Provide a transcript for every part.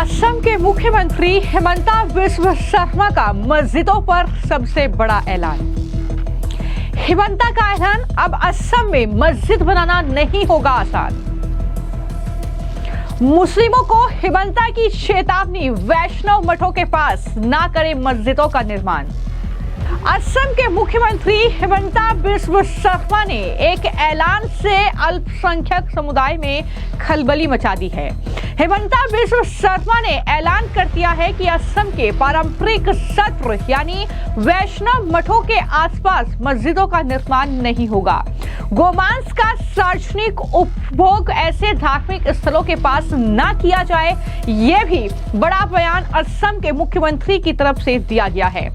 असम के मुख्यमंत्री हिमंता बिस्वा शर्मा का मस्जिदों पर सबसे बड़ा ऐलान। हिमंता का ऐलान, अब असम में मस्जिद बनाना नहीं होगा आसान। मुस्लिमों को हिमंता की चेतावनी, वैष्णव मठों के पास ना करें मस्जिदों का निर्माण। असम के मुख्यमंत्री हिमंता बिस्वा शर्मा ने एक ऐलान से अल्पसंख्यक समुदाय में खलबली मचा दी है। हिमंता बिस्वा शर्मा ने ऐलान कर दिया है कि असम के पारंपरिक सत्र यानी वैष्णव मठों के आसपास मस्जिदों का निर्माण नहीं होगा। गोमांस का सार्वजनिक उपभोग ऐसे धार्मिक स्थलों के पास ना किया जाए, यह भी बड़ा बयान असम के मुख्यमंत्री की तरफ से दिया गया है।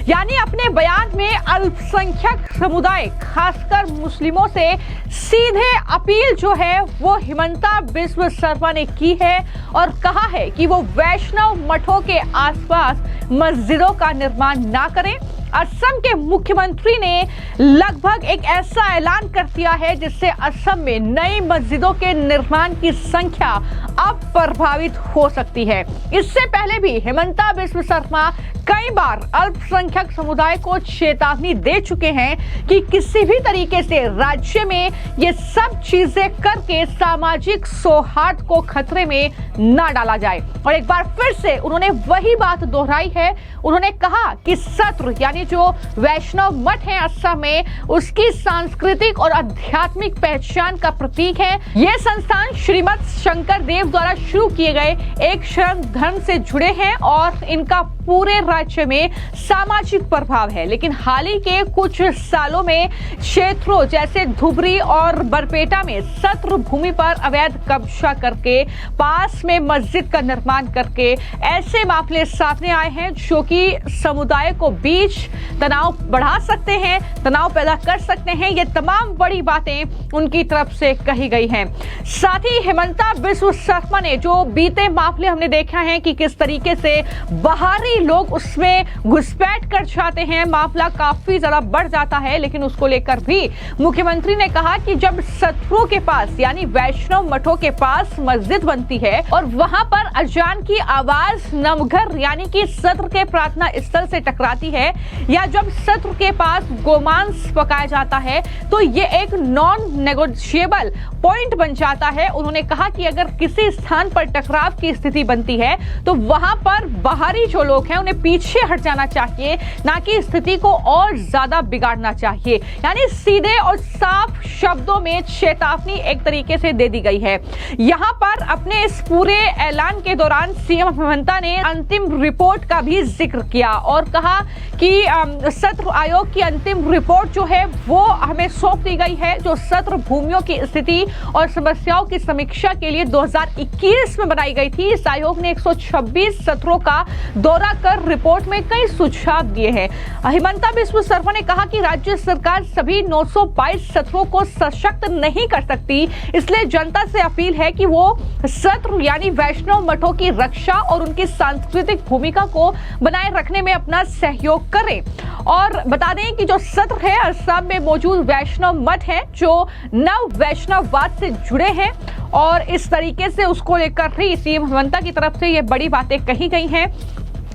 यानी अपने बयान में अल्पसंख्यक समुदाय खासकर मुस्लिमों से सीधे अपील जो है वो हिमंता बिस्वा शर्मा ने की है और कहा है कि वो वैष्णव मठों के आसपास मस्जिदों का निर्माण ना करें। असम के मुख्यमंत्री ने लगभग एक ऐसा ऐलान कर दिया है जिससे असम में नई मस्जिदों के निर्माण की संख्या अब प्रभावित हो सकती है। इससे पहले भी हिमंता बिस्वा शर्मा कई बार अल्पसंख्यक समुदाय को चेतावनी दे चुके हैं कि किसी भी तरीके से राज्य में ये सब चीजें करके सामाजिक सौहार्द को खतरे में ना डाला जाए। और एक बार फिर से उन्होंने वही बात दोहराई है। उन्होंने कहा कि सत्र यानी जो वैष्णव मठ है असम में, उसकी सांस्कृतिक और आध्यात्मिक पहचान का प्रतीक है। ये संस्थान श्रीमद शंकर देव द्वारा शुरू किए गए एक शरण धर्म से जुड़े हैं और इनका पूरे राज्य में सामाजिक प्रभाव है। लेकिन हाल ही के कुछ सालों में क्षेत्रों जैसे धुबरी और बरपेटा में सत्र भूमि पर अवैध कब्जा करके पास में मस्जिद का निर्माण करके ऐसे मामले सामने आए हैं जो कि समुदाय को बीच तनाव बढ़ा सकते हैं, तनाव पैदा कर सकते हैं। ये तमाम बड़ी बातें उनकी तरफ से कही गई हैं। साथ ही हिमंता बिस्वा शर्मा ने जो बीते मामले हमने देखा है कि किस तरीके से बाहरी लोग उसमें घुसपैठ कर जाते हैं, मामला काफी ज्यादा बढ़ जाता है। लेकिन उसको लेकर भी मुख्यमंत्री ने कहा कि जब सत्रों के पास यानी वैष्णव मठों के पास मस्जिद बनती है और वहां पर अजान की आवाज नमघर यानी कि सत्र के प्रार्थना स्थल से टकराती है या जब सत्र के पास गोमांस पकाया जाता है तो ये एक नॉन नेगोशिएबल पॉइंट बन जाता है। उन्होंने कहा कि अगर किसी स्थान पर टकराव की स्थिति बनती है तो वहां पर बाहरी जो लोग हैं उन्हें पीछे हट जाना चाहिए, ना कि स्थिति को और ज्यादा बिगाड़ना चाहिए। यानी सीधे और साफ शब्दों में चेतावनी एक तरीके से दे दी गई है। यहां पर अपने इस पूरे ऐलान के दौरान सीएम हिमंता ने अंतिम रिपोर्ट का भी जिक्र किया और कहा कि सत्र आयोग की अंतिम रिपोर्ट जो है वो हमें सौंप दी गई है, जो सत्र भूमियों की स्थिति और समस्याओं की समीक्षा के लिए 2021 में बनाई गई थी। इस आयोग ने 126 सत्रों का दौरा कर रिपोर्ट में कई सुझाव दिए हैं। हिमंता बिस्वा शर्मा ने कहा कि राज्य सरकार सभी 922 सत्रों को सशक्त नहीं कर सकती, इसलिए जनता से अपील है कि वो सत्र यानी वैष्णव मठों की रक्षा और उनकी सांस्कृतिक भूमिका को बनाए रखने में अपना सहयोग करें। और बता दें कि जो सत्र है असम में मौजूद वैष्णव मठ है जो नव वैष्णववाद से जुड़े हैं और इस तरीके से उसको लेकर भी सीएम हिमंता की तरफ से ये बड़ी बातें कही गई हैं।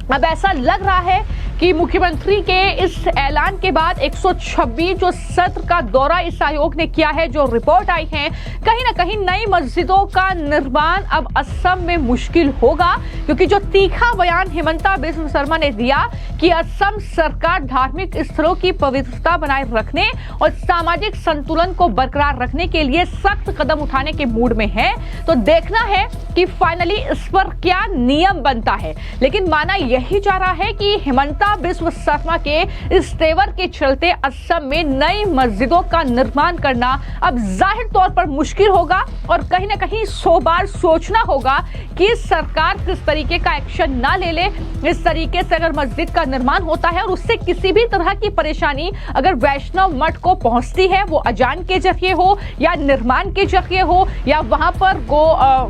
अब ऐसा लग रहा है कि मुख्यमंत्री के इस ऐलान के बाद 126 जो सत्र का दौरा इस आयोग ने किया है, जो रिपोर्ट आई है, कहीं ना कहीं नई मस्जिदों का निर्माण अब असम में मुश्किल होगा। क्योंकि जो तीखा बयान हिमंता बिस्वा शर्मा ने दिया कि असम सरकार धार्मिक स्थलों की पवित्रता बनाए रखने और सामाजिक संतुलन को बरकरार रखने के लिए सख्त कदम उठाने के मूड में है, तो देखना है कि फाइनली इस पर क्या नियम बनता है। लेकिन माना यही जा रहा है कि हिमंता बिस्वा शर्मा के इस तेवर के चलते असम में नई मस्जिदों का निर्माण करना अब जाहिर तौर पर मुश्किल होगा और कहीं ना कहीं 100 बार सोचना होगा कि सरकार किस तरीके का एक्शन ना ले ले। इस तरीके से अगर मस्जिद का निर्माण होता है और उससे किसी भी तरह की परेशानी अगर वैष्णव मठ को पहुंचती है, वो अजान के जरिए हो या निर्माण के जरिए हो या वहां पर गो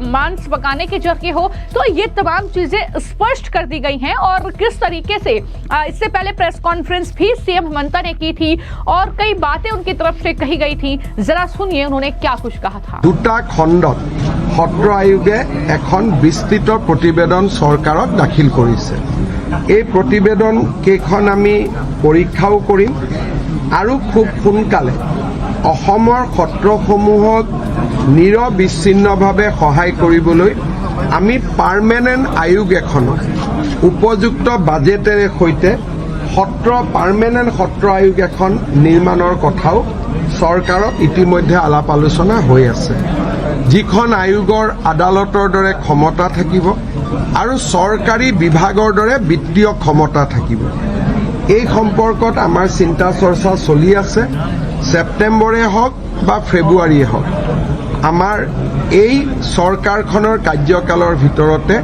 मांस पकाने के जरिए हो। तो ये तमाम चीजें स्पष्ट कर दी गई हैं और किस तरीके से इससे पहले प्रेस कॉन्फ्रेंस भी सीएम हेमंता ने की थी और कई बातें उनकी तरफ से कही गई थी। जरा सुनिए उन्होंने क्या कुछ कहा था। দুটা খণ্ডত সত্ৰ আয়োগে এখন বিস্তৃত প্ৰতিবেদন চৰকাৰক দাখিল কৰিছে। এই প্ৰতিবেদন কেইখন আমি পৰীক্ষাও কৰিম আৰু খুব সোনকালে অসমৰ সত্ৰসমূহক নিৰবিচ্ছিন্নভাৱে সহায় কৰিবলৈ আমি পাৰ্মানেণ্ট আয়োগ এখনক উপযুক্ত বাজেটেৰে সৈতে পাৰ্মানেণ্ট সত্ৰ আয়োগ এখন নিৰ্মাণৰ কথাও চৰকাৰত ইতিমধ্যে আলাপ আলোচনা হৈ আছে। যিখন আয়োগৰ আদালতৰ দৰে ক্ষমতা থাকিব আৰু চৰকাৰী বিভাগৰ দৰে বিত্তীয় ক্ষমতা থাকিব। এই সম্পৰ্কত আমাৰ চিন্তা চৰ্চা চলি আছে। ছেপ্টেম্বৰে হওক বা ফেব্ৰুৱাৰীয়ে হওক আমাৰ এই চৰকাৰখনৰ কাৰ্যকালৰ ভিতৰতে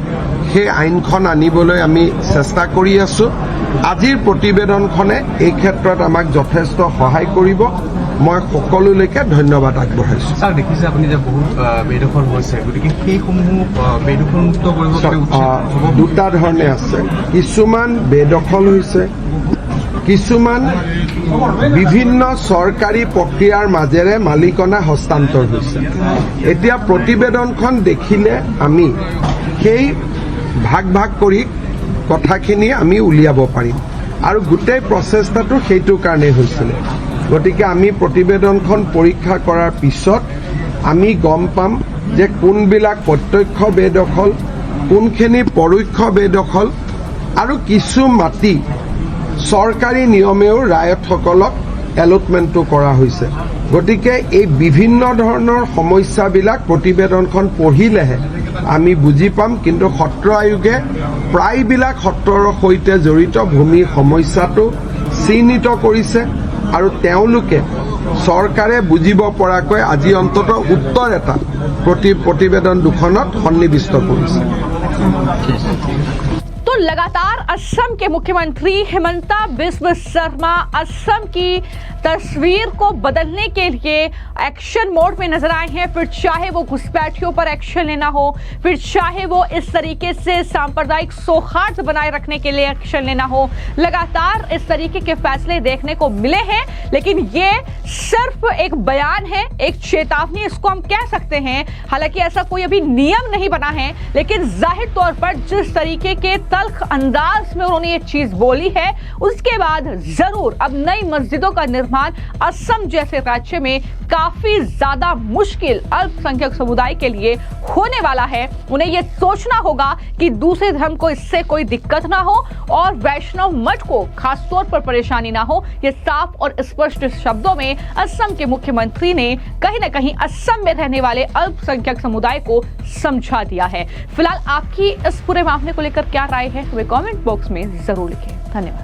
সেই আইনখন আনিবলৈ আমি চেষ্টা কৰি আছো। আজিৰ প্ৰতিবেদনখনে এই ক্ষেত্ৰত আমাক যথেষ্ট সহায় কৰিব। মই সকলোলৈকে ধন্যবাদ আগবঢ়াইছো। স্যার দেখিছে আপুনি যে বহুত বেদখল হৈছে, গতিকে সেইসমূহ বেদখল মুক্ত কৰিব দুটা ধৰণে আছে। কিছুমান বেদখল হৈছে, কিছুমান বিভিন্ন চৰকাৰী প্ৰক্ৰিয়াৰ মাজেৰে মালিকনা হস্তান্তৰ হৈছে। এতিয়া প্ৰতিবেদনখন দেখিলে আমি সেই ভাগ ভাগ কৰি কথাখিনি আমি উলিয়াব পাৰিম আৰু গোটেই প্ৰচেষ্টাটো সেইটো কাৰণেই হৈছিলে। গতিকে আমি প্ৰতিবেদনখন পৰীক্ষা কৰাৰ পিছত আমি গম পাম যে কোনবিলাক প্ৰত্যক্ষ বেদখল, কোনখিনি পৰোক্ষ বেদখল আৰু কিছু মাটি চৰকাৰী নিয়মেও ৰায়তসকলক এলটমেণ্টটো কৰা হৈছে। গতিকে এই বিভিন্ন ধৰণৰ সমস্যাবিলাক প্ৰতিবেদনখন পঢ়িলেহে আমি বুজি পাম। কিন্তু সত্ৰ আয়োগে প্ৰায়বিলাক সত্ৰৰ সৈতে জড়িত ভূমিৰ সমস্যাটো চিহ্নিত কৰিছে আৰু তেওঁলোকে চৰকাৰে বুজিব পৰাকৈ আজি অন্ততঃ উত্তৰ এটা প্ৰতিবেদন দুখনত সন্নিৱিষ্ট কৰিছে। तो लगातार असम के मुख्यमंत्री हिमंता बिस्व शर्मा असम की तस्वीर को बदलने के लिए एक्शन मोड में नजर आए हैं। फिर चाहे वो घुसपैठियों पर एक्शन लेना हो, फिर चाहे वो इस तरीके से सांप्रदायिक सौहार्द बनाए रखने के लिए एक्शन लेना हो, लगातार इस तरीके के फैसले देखने को मिले हैं। लेकिन ये सिर्फ एक बयान है, एक चेतावनी इसको हम कह सकते हैं। हालांकि ऐसा कोई अभी नियम नहीं बना है, लेकिन जाहिर तौर पर जिस तरीके के तल्ख अंदाज में उन्होंने ये चीज बोली है, उसके बाद जरूर अब नई मस्जिदों का निर्माण असम जैसे राज्य में काफी ज्यादा मुश्किल अल्पसंख्यक समुदाय के लिए होने वाला है। उन्हें यह सोचना होगा कि दूसरे धर्म को इससे कोई दिक्कत ना हो और वैष्णव मठ को खासतौर पर परेशानी ना हो। ये साफ और स्पष्ट शब्दों में असम के मुख्यमंत्री ने कहीं ना कहीं असम में रहने वाले अल्पसंख्यक समुदाय को समझा दिया है। फिलहाल आपकी इस पूरे मामले को लेकर क्या राय है, हमें कमेंट बॉक्स में जरूर लिखें। धन्यवाद।